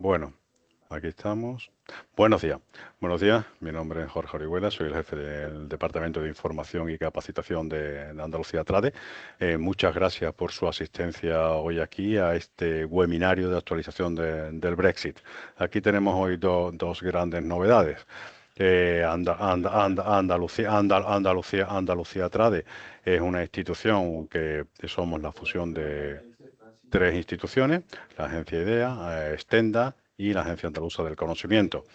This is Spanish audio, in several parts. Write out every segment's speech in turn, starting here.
Bueno, aquí estamos. Buenos días. Buenos días. Mi nombre es Jorge Orihuela, soy el jefe del Departamento de Información y Capacitación de Andalucía Trade. Muchas gracias por su asistencia hoy aquí a este webinario de actualización del Brexit. Aquí tenemos hoy dos grandes novedades. Andalucía Trade es una institución que somos la fusión de tres instituciones: la Agencia IDEA, Stenda y la Agencia Andaluza del Conocimiento.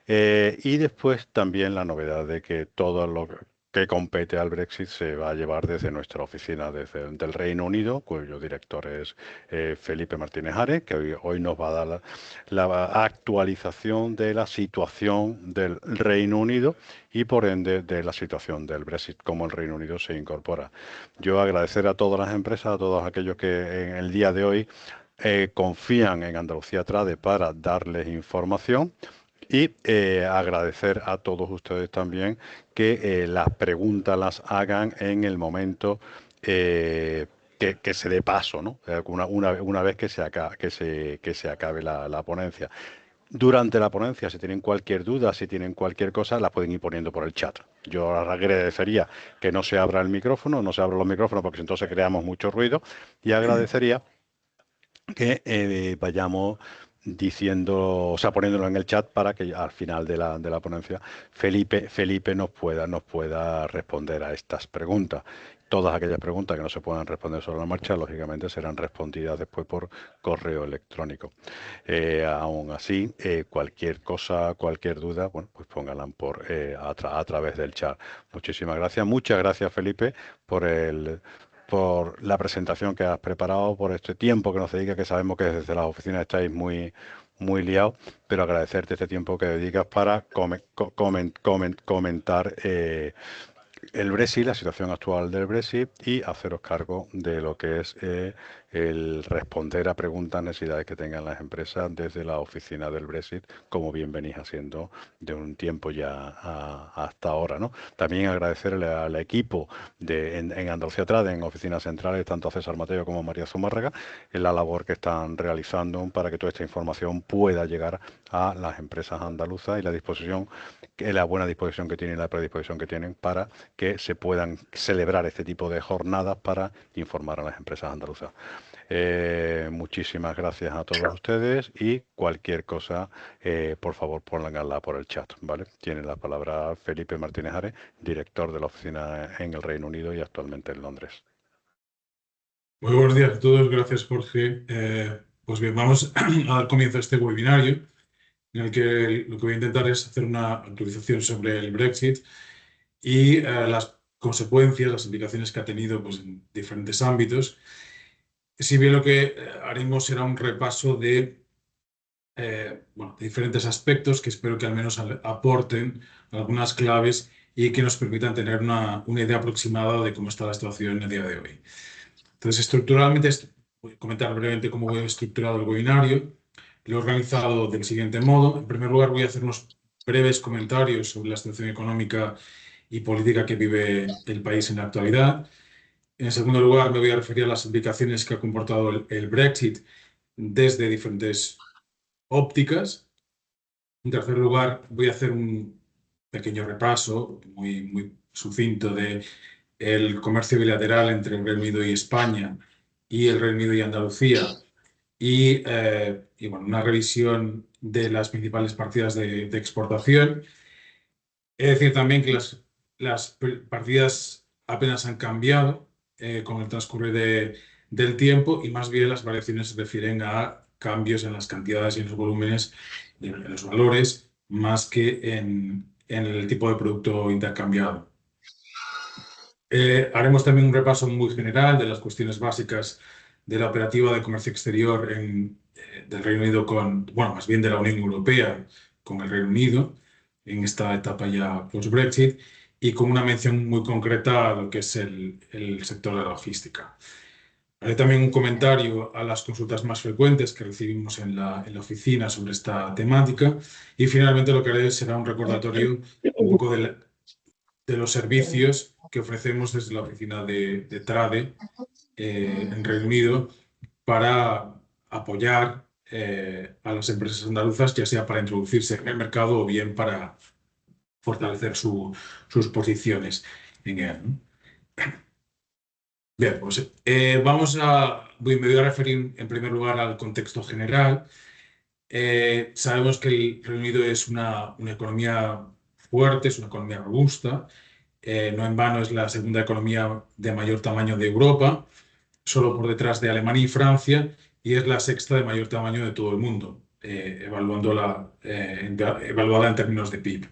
Y después también la novedad de que todo lo que compete al Brexit se va a llevar desde nuestra oficina del Reino Unido, cuyo director es Felipe Martínez Ares, que hoy nos va a dar la actualización de la situación del Reino Unido y por ende de la situación del Brexit, cómo el Reino Unido se incorpora. Yo agradecer a todas las empresas, a todos aquellos que en el día de hoy confían en Andalucía Trade para darles información. Y agradecer a todos ustedes también que las preguntas las hagan en el momento que se dé paso, ¿no? Una vez que se acabe la ponencia. Durante la ponencia, si tienen cualquier duda, si tienen cualquier cosa, la pueden ir poniendo por el chat. Yo agradecería que no se abra el micrófono, no se abran los micrófonos, porque entonces creamos mucho ruido, y agradecería que vayamos diciendo, o sea, poniéndolo en el chat para que al final de la ponencia Felipe nos pueda responder a estas preguntas. Todas aquellas preguntas que no se puedan responder sobre la marcha, lógicamente serán respondidas después por correo electrónico. Aún así, cualquier cosa, cualquier duda, bueno, pues pónganla a través del chat. Muchísimas gracias. Muchas gracias, Felipe, por la presentación que has preparado, por este tiempo que nos dedica, que sabemos que desde las oficinas estáis muy liados, pero agradecerte este tiempo que dedicas para comentar el Brexit, la situación actual del Brexit, y haceros cargo de lo que es el responder a preguntas, necesidades que tengan las empresas desde la oficina del Brexit, como bien venís haciendo de un tiempo ya hasta ahora, ¿no? También agradecerle al equipo en Andalucía Trade, en oficinas centrales, tanto a César Mateo como a María Zumárraga, en la labor que están realizando para que toda esta información pueda llegar a las empresas andaluzas y la buena disposición que tienen y la predisposición que tienen para que se puedan celebrar este tipo de jornadas para informar a las empresas andaluzas. Muchísimas gracias a todos ustedes y cualquier cosa, por favor, pónganla por el chat, ¿vale? Tiene la palabra Felipe Martínez Ares, director de la oficina en el Reino Unido y actualmente en Londres. Muy buenos días a todos, gracias Jorge. Pues bien, vamos a dar comienzo a este webinario en el que lo que voy a intentar es hacer una actualización sobre el Brexit y las consecuencias, las implicaciones que ha tenido pues, en diferentes ámbitos. Si bien lo que haremos será un repaso de diferentes aspectos que espero que al menos aporten algunas claves y que nos permitan tener una idea aproximada de cómo está la situación en el día de hoy. Entonces, estructuralmente, voy a comentar brevemente cómo voy a estructurar el webinario. Lo he organizado del siguiente modo. En primer lugar, voy a hacer unos breves comentarios sobre la situación económica y política que vive el país en la actualidad. En segundo lugar, me voy a referir a las implicaciones que ha comportado el Brexit desde diferentes ópticas. En tercer lugar, voy a hacer un pequeño repaso muy sucinto de el comercio bilateral entre el Reino Unido y España y el Reino Unido y Andalucía y bueno, una revisión de las principales partidas de exportación. Es decir también que las partidas apenas han cambiado con el transcurrir del tiempo y más bien las variaciones se refieren a cambios en las cantidades y en los volúmenes, en los valores, más que en el tipo de producto intercambiado. Haremos también un repaso muy general de las cuestiones básicas de la operativa de comercio exterior del Reino Unido bueno, más bien de la Unión Europea con el Reino Unido en esta etapa ya post-Brexit y con una mención muy concreta a lo que es el sector de la logística. Haré también un comentario a las consultas más frecuentes que recibimos en la oficina sobre esta temática y finalmente lo que haré será un recordatorio un poco de los servicios que ofrecemos desde la oficina de Trade en Reino Unido para apoyar a las empresas andaluzas, ya sea para introducirse en el mercado o bien para fortalecer sus posiciones en él, ¿no? Bien, pues me voy a referir en primer lugar al contexto general. Sabemos que el Reino Unido es una economía fuerte, es una economía robusta. No en vano es la segunda economía de mayor tamaño de Europa, solo por detrás de Alemania y Francia, y es la sexta de mayor tamaño de todo el mundo, evaluada en términos de PIB.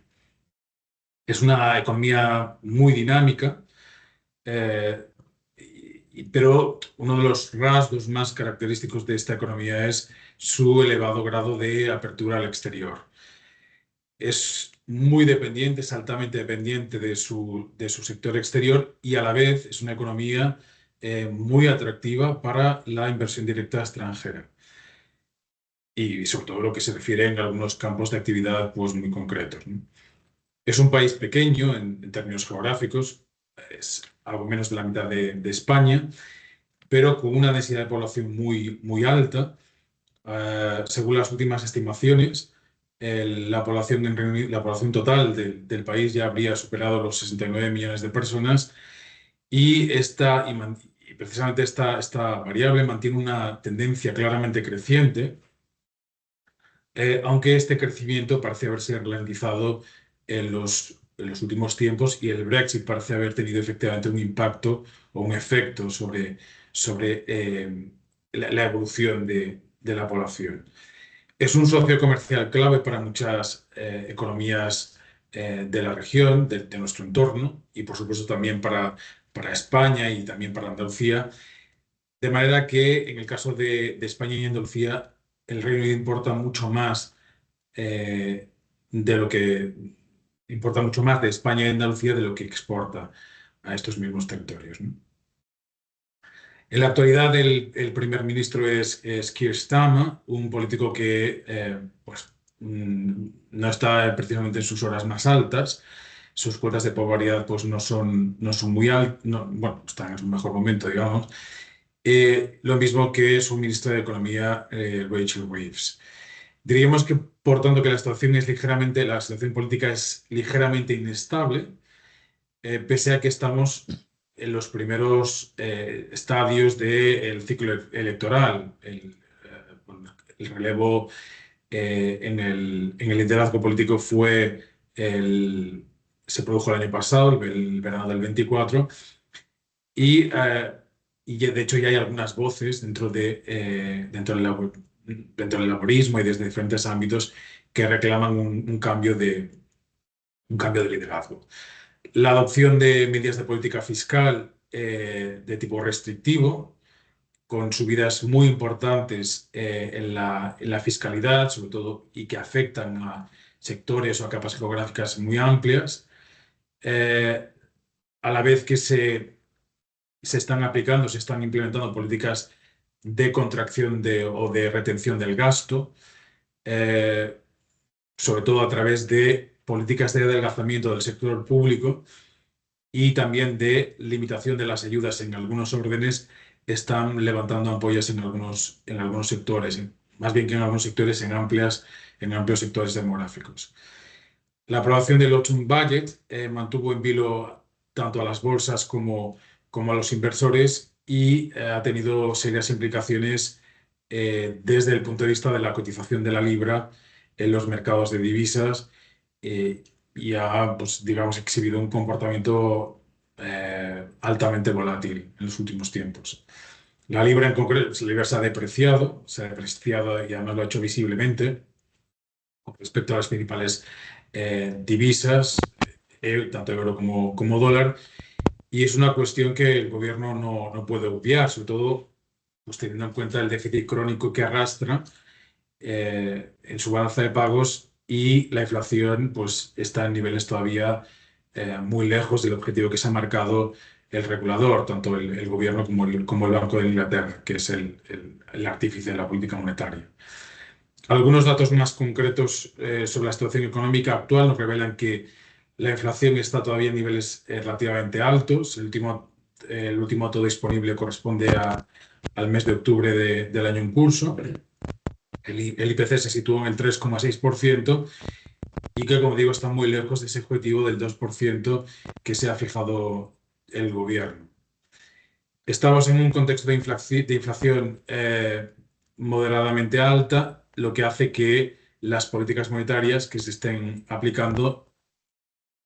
Es una economía muy dinámica, eh, pero uno de los rasgos más característicos de esta economía es su elevado grado de apertura al exterior. Es muy dependiente, es altamente dependiente de su sector exterior y a la vez es una economía muy atractiva para la inversión directa extranjera. Y sobre todo lo que se refiere en algunos campos de actividad pues, muy concretos, ¿no? Es un país pequeño en términos geográficos, es algo menos de la mitad de España, pero con una densidad de población muy, muy alta. Según las últimas estimaciones, la población total del país ya habría superado los 69 millones de personas y precisamente esta variable mantiene una tendencia claramente creciente, aunque este crecimiento parece haberse ralentizado en los últimos tiempos y el Brexit parece haber tenido efectivamente un impacto o un efecto sobre la evolución de la población. Es un socio comercial clave para muchas economías de la región, de nuestro entorno, y por supuesto también para España y también para Andalucía. De manera que en el caso de España y Andalucía, el Reino Unido eh, de lo que importa mucho más de España y Andalucía de lo que exporta a estos mismos territorios, ¿no? En la actualidad, el primer ministro es Keir Starmer, un político que pues, no está precisamente en sus horas más altas. Sus cuotas de popularidad pues, no son muy altas, bueno, están en su mejor momento, digamos. Lo mismo que su ministra de Economía, Rachel Reeves. Diríamos que, por tanto, que la situación política es ligeramente inestable, pese a que estamos en los primeros estadios del ciclo electoral. El relevo en el liderazgo político se produjo el año pasado, el verano del 24, y, eh, de hecho ya hay algunas voces dentro del laborismo y desde diferentes ámbitos que reclaman un cambio de liderazgo. La adopción de medidas de política fiscal de tipo restrictivo, con subidas muy importantes en la fiscalidad, sobre todo, y que afectan a sectores o a capas geográficas muy amplias, eh, a la vez que se están implementando políticas de contracción o de retención del gasto, eh, sobre todo a través de políticas de adelgazamiento del sector público y también de limitación de las ayudas en algunos órdenes, están levantando ampollas en algunos sectores, más bien que en algunos sectores, en amplios sectores demográficos. La aprobación del Autumn Budget mantuvo en vilo tanto a las bolsas como a los inversores y ha tenido serias implicaciones desde el punto de vista de la cotización de la libra en los mercados de divisas, eh, y ha, pues, digamos, exhibido un comportamiento altamente volátil en los últimos tiempos. La libra en concreto, la libra se ha depreciado y además lo ha hecho visiblemente con respecto a las principales divisas, tanto euro como dólar, y es una cuestión que el gobierno no puede obviar, sobre todo pues, teniendo en cuenta el déficit crónico que arrastra en su balanza de pagos, y la inflación pues, está en niveles todavía muy lejos del objetivo que se ha marcado el regulador, tanto el gobierno como el Banco de Inglaterra, que es el artífice de la política monetaria. Algunos datos más concretos sobre la situación económica actual nos revelan que la inflación está todavía en niveles relativamente altos. El último dato disponible corresponde al mes de octubre del año en curso. el IPC se situó en el 3,6% y que, como digo, está muy lejos de ese objetivo del 2% que se ha fijado el gobierno. Estamos en un contexto de inflación moderadamente alta, lo que hace que las políticas monetarias que se estén aplicando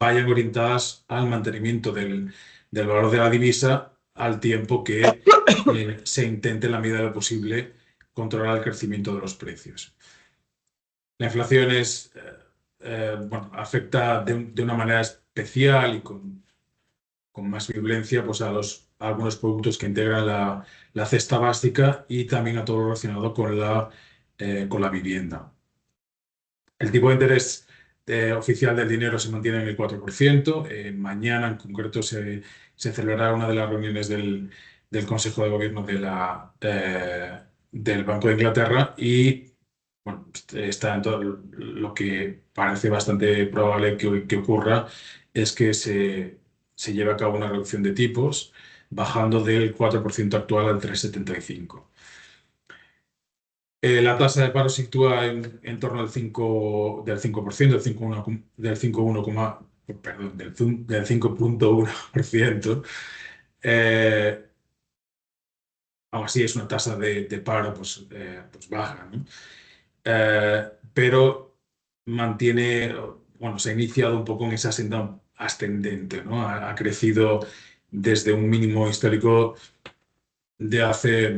vayan orientadas al mantenimiento del valor de la divisa, al tiempo que se intente, en la medida de lo posible, controlar el crecimiento de los precios. La inflación bueno, afecta de una manera especial y con más violencia, pues, a algunos productos que integran la cesta básica, y también a todo lo relacionado con la vivienda. El tipo de interés oficial del dinero se mantiene en el 4%. Mañana, en concreto, se celebrará una de las reuniones del Consejo de Gobierno del Banco de Inglaterra, y bueno, está en todo lo que parece bastante probable que ocurra, es que se lleve a cabo una reducción de tipos, bajando del 4% actual al 3,75%. La tasa de paro se sitúa en torno al 5%, del 5,1%. Aún así es una tasa de paro, pues baja, ¿no? Pero mantiene, bueno, se ha iniciado un poco en esa senda ascendente, ¿no? Ha crecido desde un mínimo histórico de hace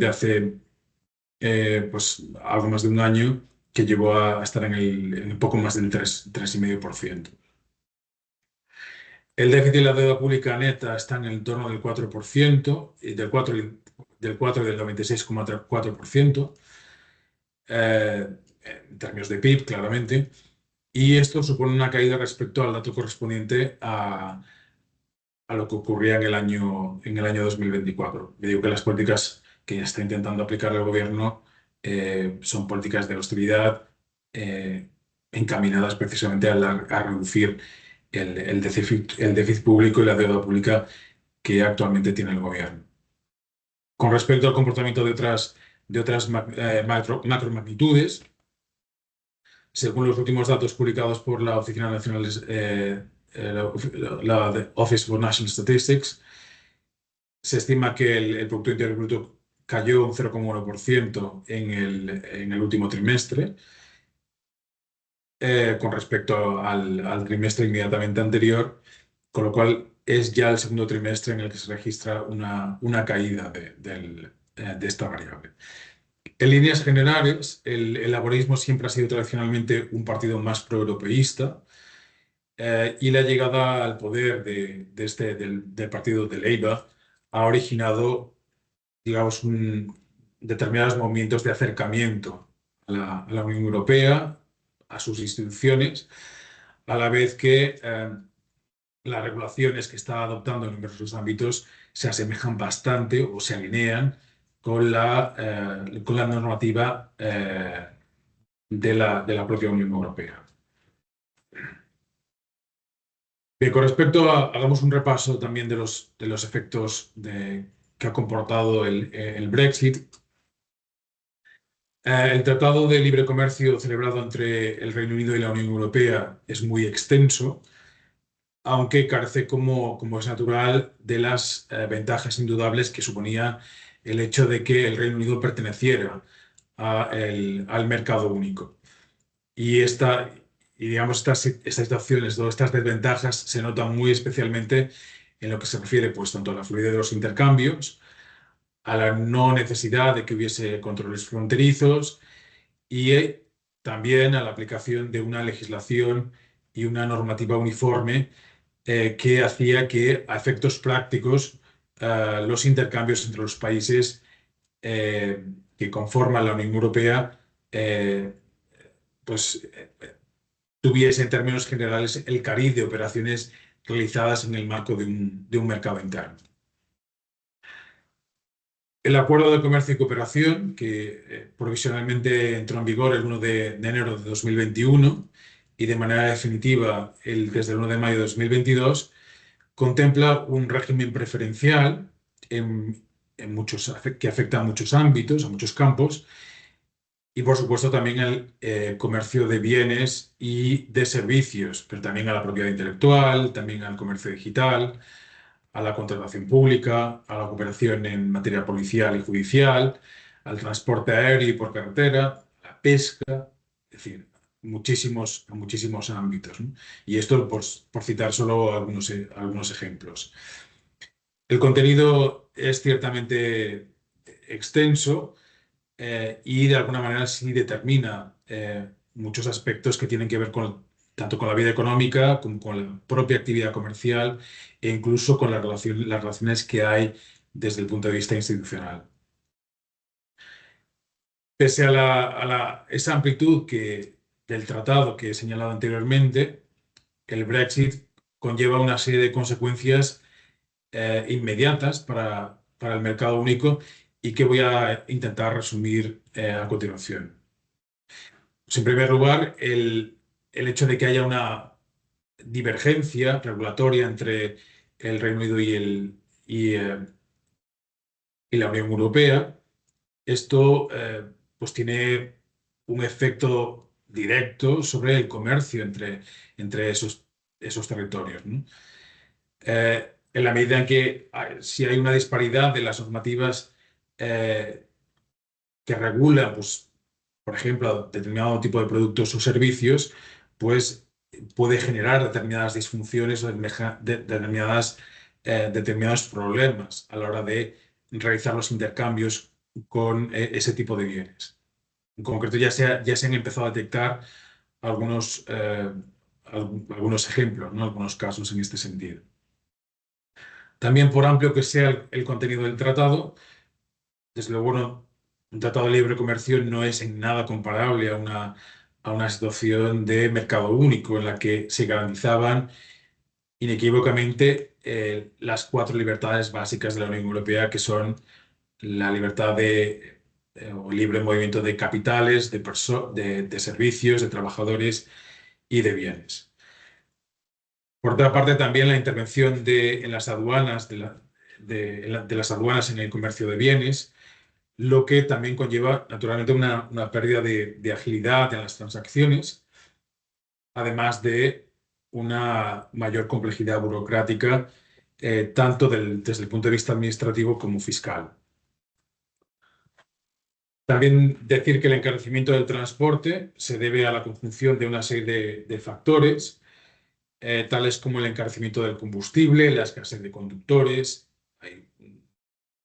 pues algo más de un año, que llegó a estar en un poco más del 3,5%. El déficit de la deuda pública neta está en el entorno del 4%, del 96,4%, en términos de PIB, claramente, y esto supone una caída respecto al dato correspondiente a lo que ocurría en el año 2024. Me digo que las políticas que está intentando aplicar el gobierno son políticas de austeridad, encaminadas precisamente a reducir el déficit público y la deuda pública que actualmente tiene el gobierno. Con respecto al comportamiento de otras macromagnitudes, según los últimos datos publicados por la Oficina Nacional la Office for National Statistics, se estima que el Producto Interior Bruto cayó un 0,1% en el último trimestre, con respecto al trimestre inmediatamente anterior, con lo cual es ya el segundo trimestre en el que se registra una caída de esta variable. En líneas generales, el laborismo siempre ha sido tradicionalmente un partido más proeuropeísta, y la llegada al poder del partido de Labour ha originado, digamos, determinados movimientos de acercamiento a la Unión Europea, a sus instituciones, a la vez que las regulaciones que está adoptando en numerosos ámbitos se asemejan bastante o se alinean con la normativa de la propia Unión Europea. Bien, con respecto hagamos un repaso también de los efectos que ha comportado el Brexit. El Tratado de Libre Comercio celebrado entre el Reino Unido y la Unión Europea es muy extenso, aunque carece, como es natural, de las ventajas indudables que suponía el hecho de que el Reino Unido perteneciera al mercado único. Digamos, estas situaciones, todas estas desventajas se notan muy especialmente en lo que se refiere, pues, tanto a la fluidez de los intercambios, a la no necesidad de que hubiese controles fronterizos, y también a la aplicación de una legislación y una normativa uniforme, que hacía que, a efectos prácticos, los intercambios entre los países que conforman la Unión Europea, pues tuviese, en términos generales, el cariz de operaciones realizadas en el marco de un mercado interno. El Acuerdo de Comercio y Cooperación, que provisionalmente entró en vigor el 1 de enero de 2021 y de manera definitiva desde el 1 de mayo de 2022, contempla un régimen preferencial que afecta a muchos ámbitos, a muchos campos, y por supuesto también el comercio de bienes y de servicios, pero también a la propiedad intelectual, también al comercio digital, a la contratación pública, a la cooperación en materia policial y judicial, al transporte aéreo y por carretera, a la pesca, es decir, muchísimos ámbitos, ¿no? Y esto por citar solo algunos ejemplos. El contenido es ciertamente extenso y de alguna manera sí determina muchos aspectos que tienen que ver tanto con la vida económica como con la propia actividad comercial e incluso con las relaciones que hay desde el punto de vista institucional. Pese a esa amplitud del tratado que he señalado anteriormente, el Brexit conlleva una serie de consecuencias inmediatas para el mercado único y que voy a intentar resumir a continuación. Pues, en primer lugar, el hecho de que haya una divergencia regulatoria entre el Reino Unido y la Unión Europea, esto pues tiene un efecto directo sobre el comercio entre esos territorios, ¿no? En la medida en que si hay una disparidad de las normativas eh, que regulan, pues, por ejemplo, determinado tipo de productos o servicios, pues puede generar determinadas disfunciones o determinados problemas a la hora de realizar los intercambios con ese tipo de bienes. En concreto, ya se han empezado a detectar algunos, algunos ejemplos, ¿no? Algunos casos en este sentido. También, por amplio que sea el contenido del tratado, desde luego un tratado de libre comercio no es en nada comparable a una situación de mercado único en la que se garantizaban inequívocamente las cuatro libertades básicas de la Unión Europea, que son la libertad o libre movimiento de capitales, de servicios, de trabajadores y de bienes. Por otra parte, también la intervención en las aduanas, de las aduanas en el comercio de bienes, lo que también conlleva naturalmente una pérdida de agilidad en las transacciones, además de una mayor complejidad burocrática, tanto desde el punto de vista administrativo como fiscal. También decir que el encarecimiento del transporte se debe a la conjunción de una serie de factores, tales como el encarecimiento del combustible, la escasez de conductores, hay un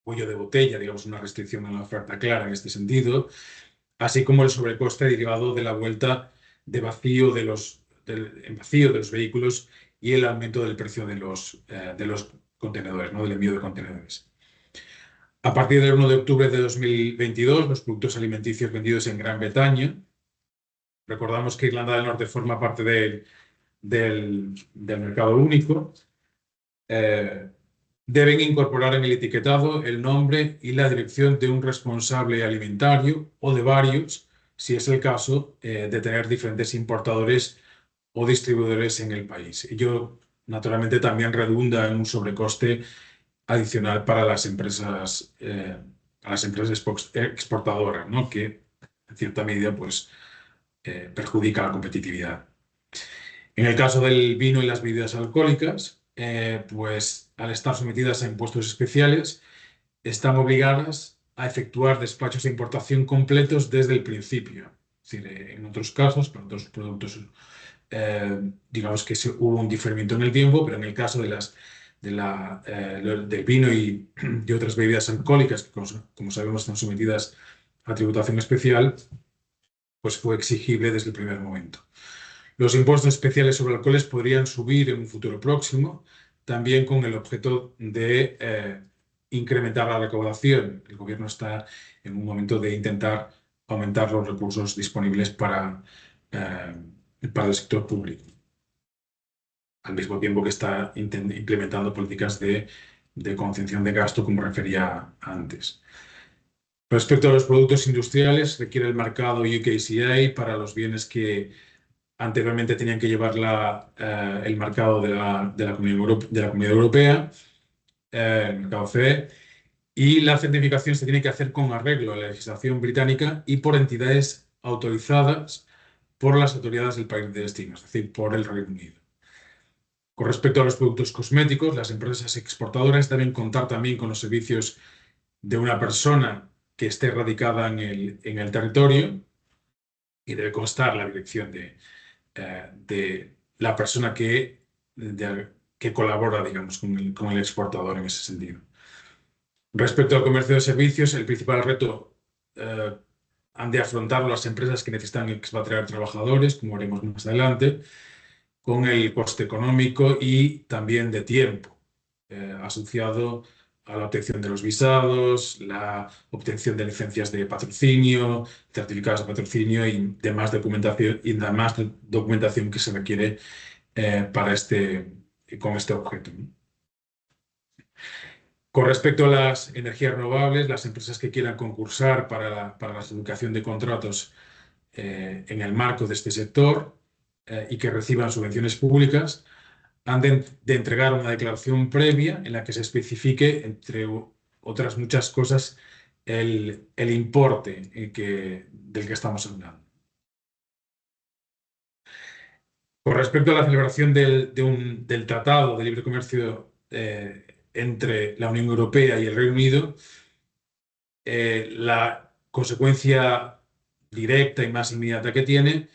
cuello de botella, digamos, una restricción a la oferta clara en este sentido, así como el sobrecoste derivado de la vuelta en vacío de los vehículos y el aumento del precio de los contenedores, ¿no? Del envío de contenedores. A partir del 1 de octubre de 2022, los productos alimenticios vendidos en Gran Bretaña, recordamos que Irlanda del Norte forma parte del mercado único, eh, deben incorporar en el etiquetado el nombre y la dirección de un responsable alimentario o de varios, si es el caso, de tener diferentes importadores o distribuidores en el país. Ello, naturalmente, también redunda en un sobrecoste adicional para las empresas exportadoras, ¿no? Que, en cierta medida, pues, perjudica la competitividad. En el caso del vino y las bebidas alcohólicas, pues al estar sometidas a impuestos especiales, están obligadas a efectuar despachos de importación completos desde el principio. Es decir, en otros casos, para otros productos, digamos que hubo un diferimiento en el tiempo, pero en el caso del vino y de otras bebidas alcohólicas, que como sabemos están sometidas a tributación especial, pues fue exigible desde el primer momento. Los impuestos especiales sobre alcoholes podrían subir en un futuro próximo, también con el objeto de incrementar la recaudación. El gobierno está en un momento de intentar aumentar los recursos disponibles para el sector público, al mismo tiempo que está implementando políticas de contención de gasto, como refería antes. Respecto a los productos industriales, requiere el mercado UKCA para los bienes que anteriormente tenían que llevar el marcado de la Comunidad Europea, el mercado CE, Y la certificación se tiene que hacer con arreglo a la legislación británica y por entidades autorizadas por las autoridades del país de destino, es decir, por el Reino Unido. Con respecto a los productos cosméticos, las empresas exportadoras deben contar también con los servicios de una persona que esté radicada en el territorio y debe constar la dirección de la persona que colabora, digamos, con el exportador en ese sentido. Respecto al comercio de servicios, el principal reto eh, han de afrontarlo las empresas que necesitan expatriar trabajadores, como haremos más adelante, con el coste económico y también de tiempo asociado a la obtención de los visados, la obtención de licencias de patrocinio, certificados de patrocinio y demás documentación que se requiere con este objeto, ¿no? Con respecto a las energías renovables, las empresas que quieran concursar para la adjudicación de contratos en el marco de este sector y que reciban subvenciones públicas han de entregar una declaración previa en la que se especifique, entre otras muchas cosas, el importe del que estamos hablando. Con respecto a la celebración del Tratado de Libre Comercio entre la Unión Europea y el Reino Unido, la consecuencia directa y más inmediata que tiene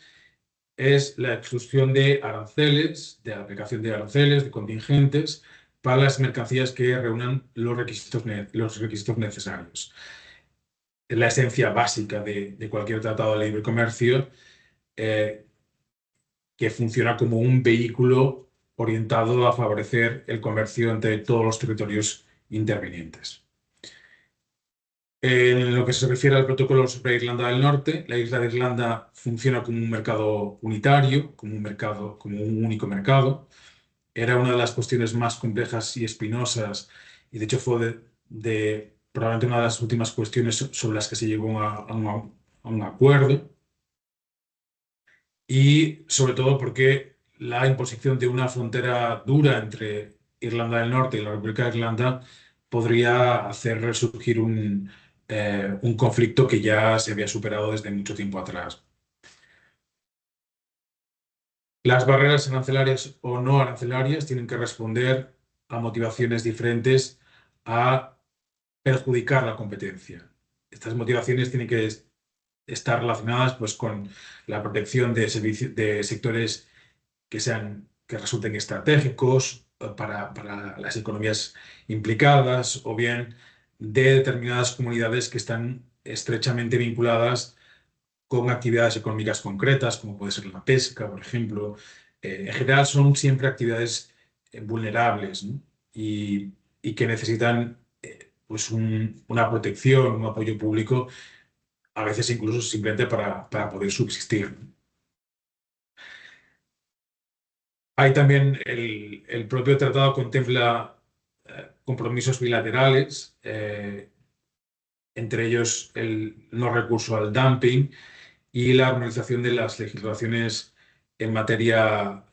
es la exclusión de aranceles, de aplicación de aranceles, de contingentes, para las mercancías que reúnan los requisitos necesarios. Es la esencia básica de cualquier tratado de libre comercio eh, que funciona como un vehículo orientado a favorecer el comercio entre todos los territorios intervinientes. En lo que se refiere al protocolo sobre Irlanda del Norte, la isla de Irlanda funciona como un mercado unitario, como un único mercado. Era una de las cuestiones más complejas y espinosas, y de hecho fue probablemente una de las últimas cuestiones sobre las que se llegó a un acuerdo, y sobre todo porque la imposición de una frontera dura entre Irlanda del Norte y la República de Irlanda podría hacer resurgir un conflicto que ya se había superado desde mucho tiempo atrás. Las barreras arancelarias o no arancelarias tienen que responder a motivaciones diferentes a perjudicar la competencia. Estas motivaciones tienen que estar relacionadas pues, con la protección de sectores que resulten estratégicos para las economías implicadas, o bien de determinadas comunidades que están estrechamente vinculadas con actividades económicas concretas, como puede ser la pesca, por ejemplo. En general son siempre actividades vulnerables, ¿no? y que necesitan pues una protección, un apoyo público, a veces incluso simplemente para poder subsistir. Hay también el propio tratado contempla compromisos bilaterales, entre ellos el no recurso al dumping y la armonización de las legislaciones en materia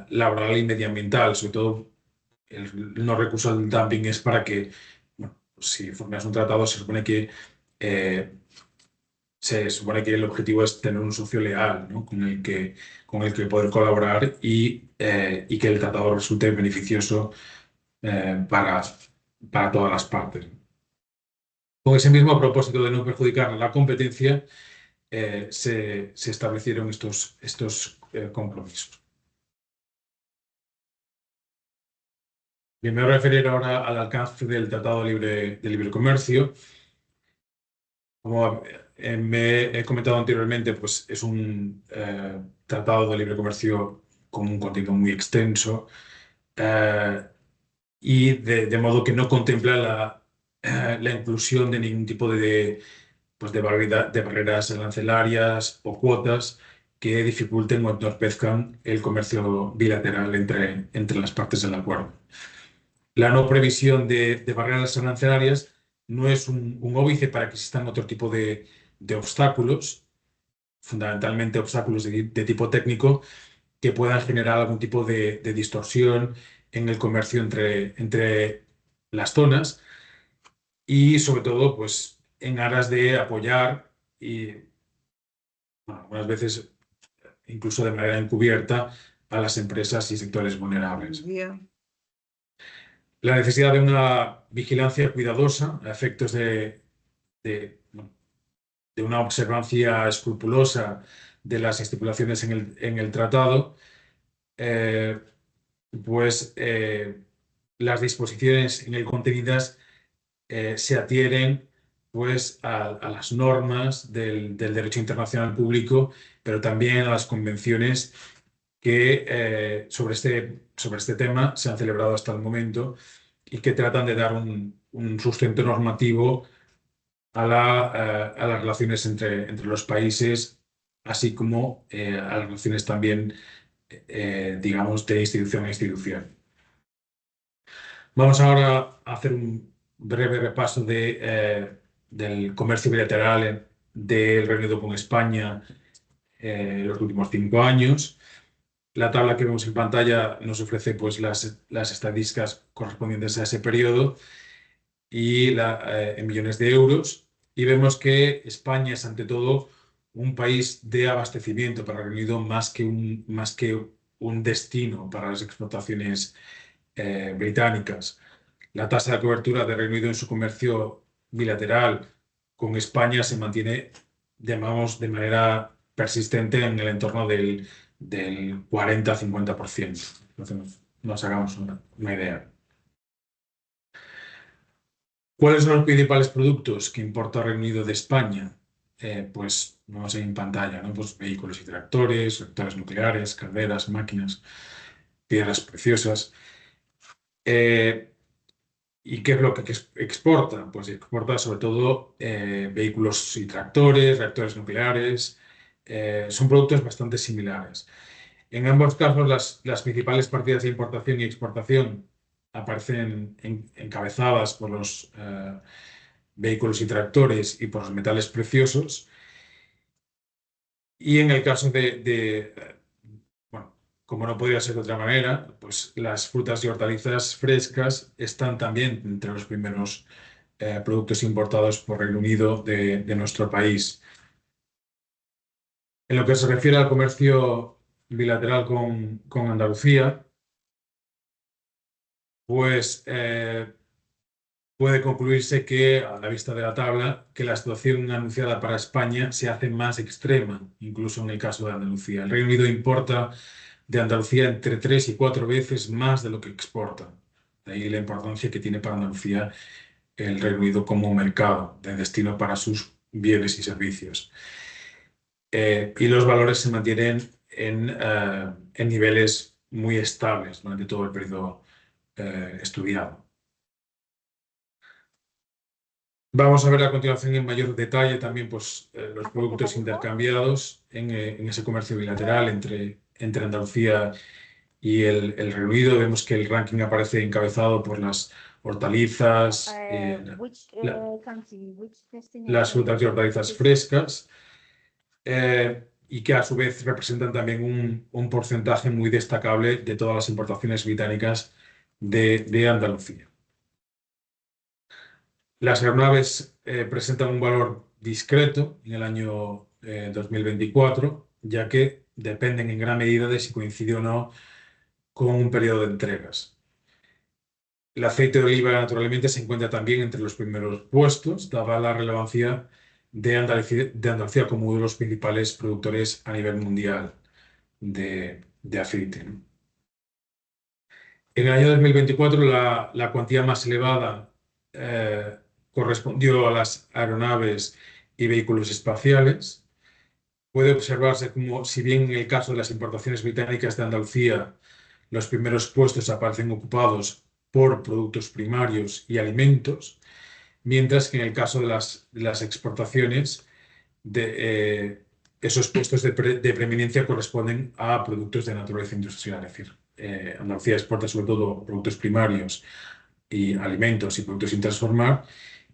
laboral y medioambiental. Sobre todo, el no recurso al dumping es para que, bueno, si formas un tratado, eh, se supone que el objetivo es tener un socio leal, ¿no? con el que poder colaborar y que el tratado resulte beneficioso para todas las partes. Con ese mismo propósito de no perjudicar la competencia, se establecieron estos compromisos. Bien, me voy a referir ahora al alcance del Tratado de Libre Comercio. Como me he comentado anteriormente, pues es un tratado de libre comercio con un contenido muy extenso eh, y de modo que no contempla la inclusión de ningún tipo de barreras arancelarias o cuotas que dificulten o entorpezcan el comercio bilateral entre las partes del acuerdo. La no previsión de barreras arancelarias no es un óbice para que existan otro tipo de obstáculos, fundamentalmente obstáculos de tipo técnico, que puedan generar algún tipo de distorsión en el comercio entre las zonas, y sobre todo pues en aras de apoyar y bueno, algunas veces incluso de manera encubierta a las empresas y sectores vulnerables. La necesidad de una vigilancia cuidadosa a efectos bueno, de una observancia escrupulosa de las estipulaciones en el tratado, eh, pues las disposiciones en él contenidas se adhieren pues a las normas del derecho internacional público, pero también a las convenciones que sobre este tema se han celebrado hasta el momento y que tratan de dar un sustento normativo a las relaciones entre los países, así como a las relaciones también, digamos, de institución a institución. Vamos ahora a hacer un breve repaso del comercio bilateral del Reino Unido con España en los últimos 5 años. La tabla que vemos en pantalla nos ofrece pues, las estadísticas correspondientes a ese periodo y en millones de euros. Y vemos que España es ante todo un país de abastecimiento para el Reino Unido más que un destino para las exportaciones británicas. La tasa de cobertura del Reino Unido en su comercio bilateral con España se mantiene, llamamos, de manera persistente en el entorno del 40-50%. Entonces, nos hagamos una idea. ¿Cuáles son los principales productos que importa el Reino Unido de España? Pues vamos a ir en pantalla, ¿no? Pues vehículos y tractores, reactores nucleares, calderas, máquinas, piedras preciosas. ¿Y qué es lo que exporta? Pues exporta sobre todo vehículos y tractores, reactores nucleares. Son productos bastante similares. En ambos casos, las principales partidas de importación y exportación aparecen encabezadas por los vehículos y tractores y por los metales preciosos. Y en el caso bueno, como no podría ser de otra manera, pues las frutas y hortalizas frescas están también entre los primeros productos importados por Reino Unido de nuestro país. En lo que se refiere al comercio bilateral con Andalucía, pues puede concluirse que, a la vista de la tabla, que la situación anunciada para España se hace más extrema, incluso en el caso de Andalucía. El Reino Unido importa de Andalucía entre 3 y 4 veces más de lo que exporta. De ahí la importancia que tiene para Andalucía el Reino Unido como mercado de destino para sus bienes y servicios. Y los valores se mantienen en niveles muy estables durante todo el periodo estudiado. Vamos a ver a continuación en mayor detalle también pues, los productos intercambiados en ese comercio bilateral entre Andalucía y el Reino Unido. Vemos que el ranking aparece encabezado por las hortalizas, las frutas y hortalizas frescas, y que a su vez representan también un porcentaje muy destacable de todas las importaciones británicas de Andalucía. Las aeronaves presentan un valor discreto en el año 2024, ya que dependen en gran medida de si coincide o no con un periodo de entregas. El aceite de oliva naturalmente se encuentra también entre los primeros puestos, dada la relevancia de Andalucía como uno de los principales productores a nivel mundial de aceite, ¿no? En el año 2024 la cuantía más elevada correspondió a las aeronaves y vehículos espaciales. Puede observarse como, si bien en el caso de las importaciones británicas de Andalucía, los primeros puestos aparecen ocupados por productos primarios y alimentos, mientras que en el caso de las exportaciones, esos puestos de preeminencia corresponden a productos de naturaleza industrial. Es decir, Andalucía exporta sobre todo productos primarios y alimentos y productos sin transformar,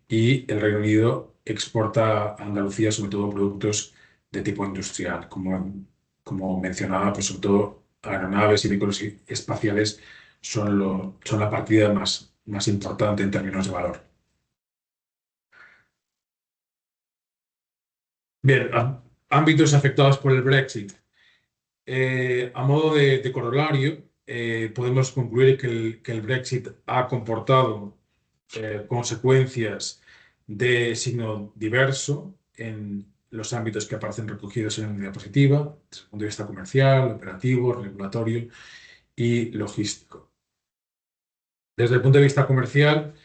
y el Reino Unido exporta a Andalucía sobre todo productos de tipo industrial, como mencionaba, pues sobre todo aeronaves y vehículos espaciales son la partida más importante en términos de valor. Bien, ámbitos afectados por el Brexit. A modo de corolario, podemos concluir que el Brexit ha comportado consecuencias de signo diverso en los ámbitos que aparecen recogidos en la diapositiva, desde el punto de vista comercial, operativo, regulatorio y logístico. Desde el punto de vista comercial,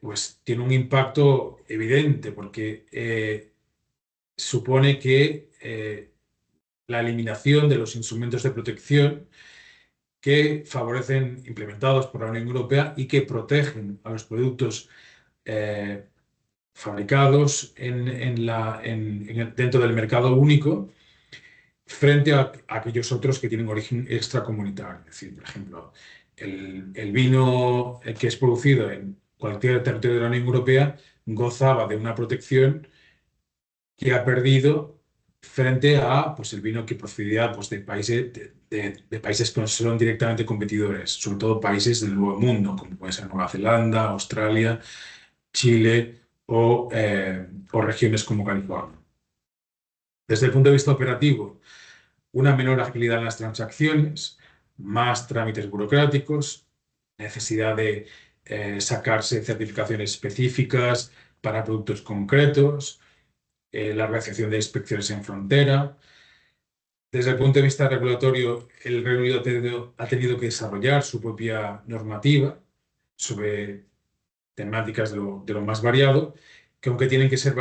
pues tiene un impacto evidente porque supone que la eliminación de los instrumentos de protección que favorecen, implementados por la Unión Europea y que protegen a los productos eh, fabricados dentro del mercado único frente a aquellos otros que tienen origen extracomunitario. Es decir, por ejemplo, el vino que es producido en cualquier territorio de la Unión Europea gozaba de una protección que ha perdido frente a pues, el vino que procedía pues, de países que no son directamente competidores, sobre todo países del Nuevo Mundo, como puede ser Nueva Zelanda, Australia, Chile o regiones como California. Desde el punto de vista operativo, una menor agilidad en las transacciones, más trámites burocráticos, necesidad de sacarse certificaciones específicas para productos concretos, la realización de inspecciones en frontera. Desde el punto de vista regulatorio, el Reino Unido ha tenido que desarrollar su propia normativa sobre temáticas de lo más variado, que aunque tienen que ser,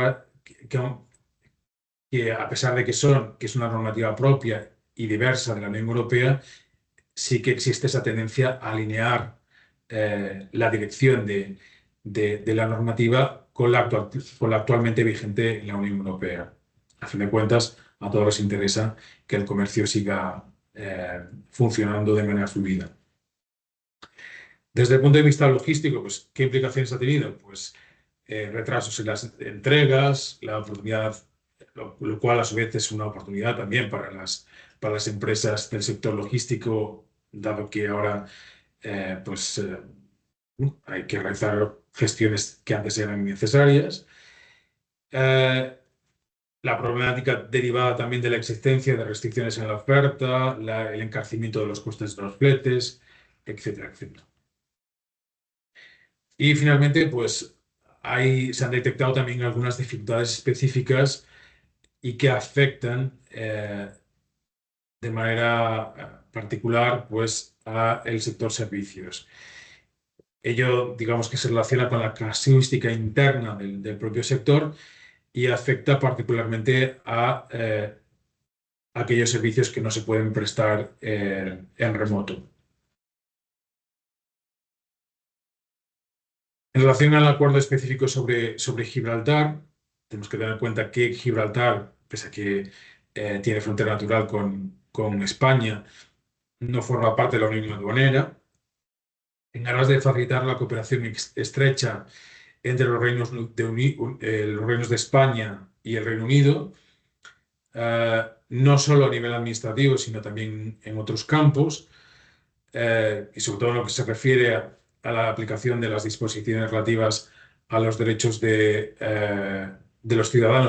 que a pesar de que es una normativa propia y diversa de la Unión Europea, sí que existe esa tendencia a alinear la dirección de la normativa con la actualmente vigente en la Unión Europea. A fin de cuentas, a todos les interesa que el comercio siga funcionando de manera fluida. Desde el punto de vista logístico, pues, ¿qué implicaciones ha tenido? Pues retrasos en las entregas, la oportunidad, lo cual a su vez es una oportunidad también para las empresas del sector logístico, dado que ahora pues, hay que realizar gestiones que antes eran necesarias. Eh, la problemática derivada también de la existencia de restricciones en la oferta, el encarecimiento de los costes de los fletes, etcétera, etcétera. Y finalmente, pues se han detectado también algunas dificultades específicas y que afectan de manera particular pues, a el sector servicios. Ello, digamos que se relaciona con la casuística interna del propio sector y afecta particularmente a aquellos servicios que no se pueden prestar en remoto. En relación al acuerdo específico sobre Gibraltar, tenemos que tener en cuenta que Gibraltar, pese a que tiene frontera natural con España, no forma parte de la Unión Aduanera. En aras de facilitar la cooperación estrecha entre los reinos de España y el Reino Unido, no solo a nivel administrativo, sino también en otros campos, y sobre todo en lo que se refiere a la aplicación de las disposiciones relativas a los derechos de los ciudadanos